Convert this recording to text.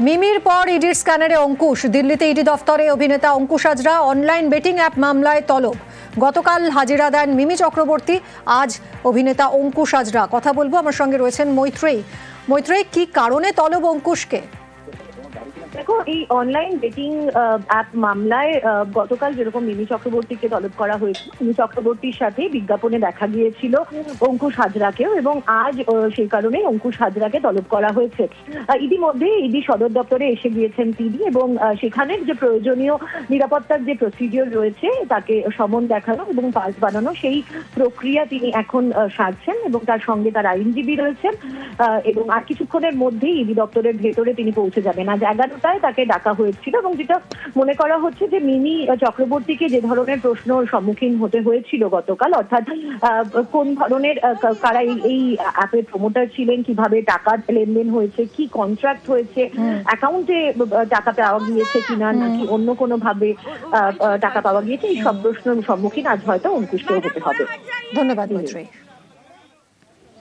মিমির পর ইডির স্ক্যানারে অঙ্কুশ। দিল্লিতে ইডি দফতরে অভিনেতা Ankush Hazra online betting app মামলায় তলব। গতকাল হাজিরা দেন মিমি চক্রবর্তী, আজ অভিনেতা অঙ্কুশ হাজরা। কথা বলবো, আমার সঙ্গে রয়েছেন মৈত্রেয়ী। মৈত্রেয়ী, কি কারণে তলব অঙ্কুশকে? দেখো, এই অনলাইন বেটিং অ্যাপ মামলায় গতকাল যেরকম মিমি চক্রবর্তীকে তলব করা হয়েছিল, মিমি চক্রবর্তীর সাথে বিজ্ঞাপনে দেখা গিয়েছিল অঙ্কুশ হাজরাকেও, এবং আজ সেই কারণেই অঙ্কুশ হাজরাকে তলব করা হয়েছে। ইতিমধ্যে ইডি সদর দপ্তরে এসে গিয়েছেন তিনি, এবং সেখানে যে প্রয়োজনীয় নিরাপত্তার যে প্রসিডিওর রয়েছে, তাকে সমন দেখানো এবং পাস বানানো, সেই প্রক্রিয়া তিনি এখন সারছেন, এবং তার সঙ্গে তার আইনজীবী রয়েছেন, এবং আর কিছুক্ষণের মধ্যেই ইডি দপ্তরের ভেতরে তিনি পৌঁছে যাবেন। আজ 11টায় তাকে ডাকা হয়েছিল, এবং যেটা মনে করা হচ্ছে যে মিমি চক্রবর্তীকে যে ধরনের প্রশ্নর সম্মুখীন হতে হয়েছিল গতকাল, অর্থাৎ কোন ধরনের কারা এই অ্যাপের প্রমোটার ছিলেন, কিভাবে টাকা লেনদেন হয়েছে, কি কন্ট্রাক্ট হয়েছে, অ্যাকাউন্টে টাকা পাওয়া গিয়েছে কিনা, নাকি অন্য কোনো ভাবে টাকা পাওয়া গিয়েছে, এই সব প্রশ্নের সম্মুখীন আজ হয়তো অঙ্কুশকেও হতে হবে। ধন্যবাদ মৈত্রেয়ী।